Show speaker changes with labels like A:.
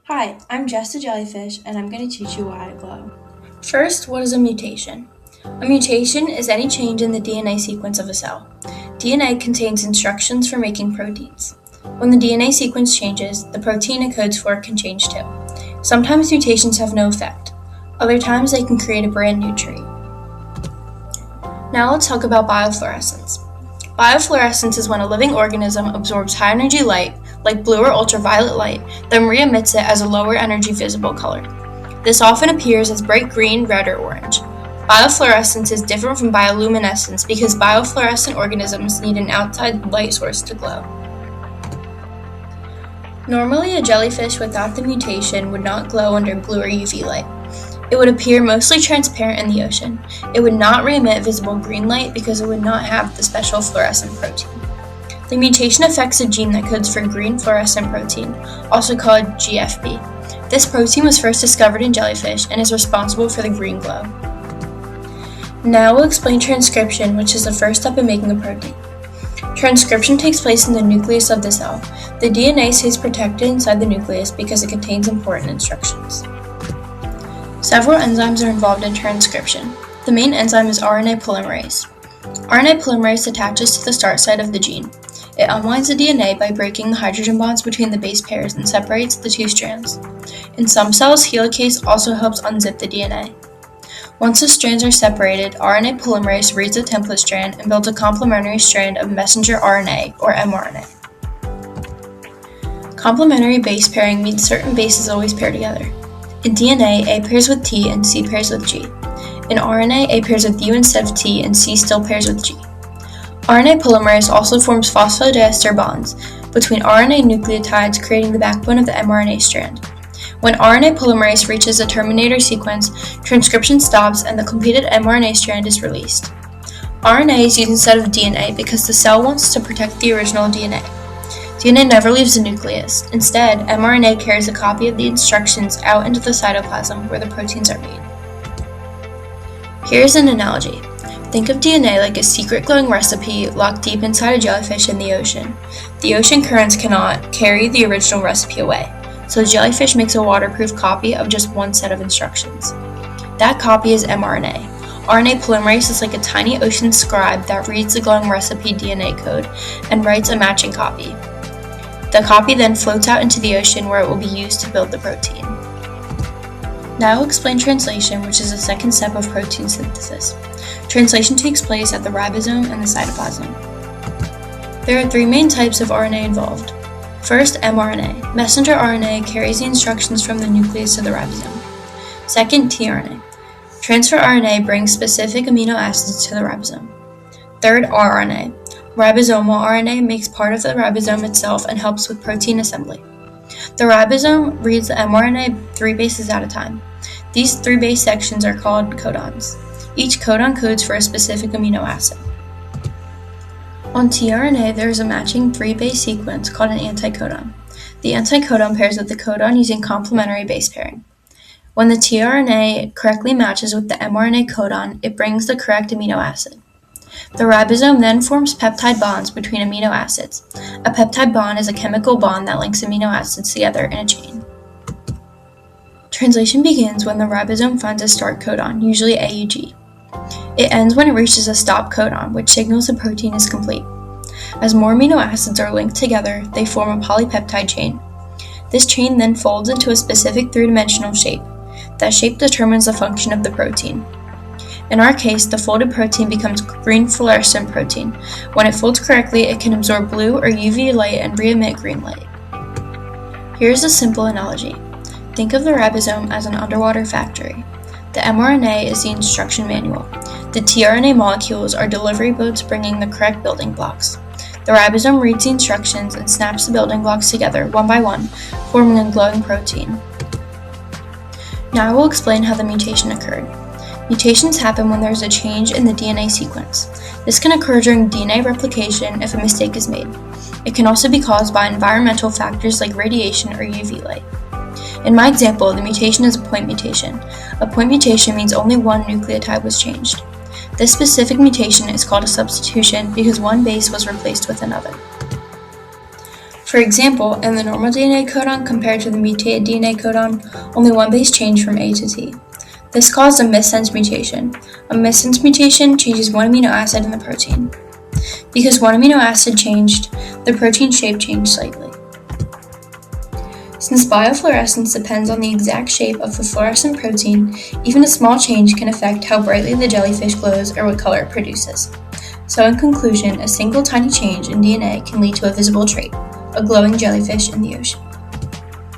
A: Hi, I'm Jess the Jellyfish, and I'm going to teach you why I glow. First, what is a mutation? A mutation is any change in the DNA sequence of a cell. DNA contains instructions for making proteins. When the DNA sequence changes, the protein it codes for can change too. Sometimes mutations have no effect. Other times they can create a brand new tree. Now let's talk about biofluorescence. Biofluorescence is when a living organism absorbs high-energy light, like blue or ultraviolet light, then re-emits it as a lower-energy visible color. This often appears as bright green, red, or orange. Biofluorescence is different from bioluminescence because biofluorescent organisms need an outside light source to glow. Normally, a jellyfish without the mutation would not glow under blue or UV light. It would appear mostly transparent in the ocean. It would not re-emit visible green light because it would not have the special fluorescent protein. The mutation affects a gene that codes for green fluorescent protein, also called GFP. This protein was first discovered in jellyfish and is responsible for the green glow. Now we'll explain transcription, which is the first step in making a protein. Transcription takes place in the nucleus of the cell. The DNA stays protected inside the nucleus because it contains important instructions. Several enzymes are involved in transcription. The main enzyme is RNA polymerase. RNA polymerase attaches to the start site of the gene. It unwinds the DNA by breaking the hydrogen bonds between the base pairs and separates the two strands. In some cells, helicase also helps unzip the DNA. Once the strands are separated, RNA polymerase reads the template strand and builds a complementary strand of messenger RNA, or mRNA. Complementary base pairing means certain bases always pair together. In DNA, A pairs with T and C pairs with G. In RNA, A pairs with U instead of T and C still pairs with G. RNA polymerase also forms phosphodiester bonds between RNA nucleotides, creating the backbone of the mRNA strand. When RNA polymerase reaches the terminator sequence, transcription stops and the completed mRNA strand is released. RNA is used instead of DNA because the cell wants to protect the original DNA. DNA never leaves the nucleus. Instead, mRNA carries a copy of the instructions out into the cytoplasm where the proteins are made. Here's an analogy. Think of DNA like a secret glowing recipe locked deep inside a jellyfish in the ocean. The ocean currents cannot carry the original recipe away, so the jellyfish makes a waterproof copy of just one set of instructions. That copy is mRNA. RNA polymerase is like a tiny ocean scribe that reads the glowing recipe DNA code and writes a matching copy. The copy then floats out into the ocean where it will be used to build the protein. Now I'll explain translation, which is the second step of protein synthesis. Translation takes place at the ribosome and the cytoplasm. There are three main types of RNA involved. First, mRNA. Messenger RNA carries the instructions from the nucleus to the ribosome. Second, tRNA. Transfer RNA brings specific amino acids to the ribosome. Third, rRNA. Ribosomal RNA makes part of the ribosome itself and helps with protein assembly. The ribosome reads the mRNA 3 bases at a time. These 3 base sections are called codons. Each codon codes for a specific amino acid. On tRNA, there is a matching 3 base sequence called an anticodon. The anticodon pairs with the codon using complementary base pairing. When the tRNA correctly matches with the mRNA codon, it brings the correct amino acid. The ribosome then forms peptide bonds between amino acids. A peptide bond is a chemical bond that links amino acids together in a chain. Translation begins when the ribosome finds a start codon, usually AUG. It ends when it reaches a stop codon, which signals the protein is complete. As more amino acids are linked together, they form a polypeptide chain. This chain then folds into a specific three-dimensional shape. That shape determines the function of the protein. In our case, the folded protein becomes green fluorescent protein. When it folds correctly, it can absorb blue or UV light and re-emit green light. Here's a simple analogy. Think of the ribosome as an underwater factory. The mRNA is the instruction manual. The tRNA molecules are delivery boats bringing the correct building blocks. The ribosome reads the instructions and snaps the building blocks together one by one, forming a glowing protein. Now I will explain how the mutation occurred. Mutations happen when there is a change in the DNA sequence. This can occur during DNA replication if a mistake is made. It can also be caused by environmental factors like radiation or UV light. In my example, the mutation is a point mutation. A point mutation means only one nucleotide was changed. This specific mutation is called a substitution because one base was replaced with another. For example, in the normal DNA codon compared to the mutated DNA codon, only one base changed from A to T. This caused a missense mutation. A missense mutation changes one amino acid in the protein. Because one amino acid changed, the protein shape changed slightly. Since biofluorescence depends on the exact shape of the fluorescent protein, even a small change can affect how brightly the jellyfish glows or what color it produces. So in conclusion, a single tiny change in DNA can lead to a visible trait, a glowing jellyfish in the ocean.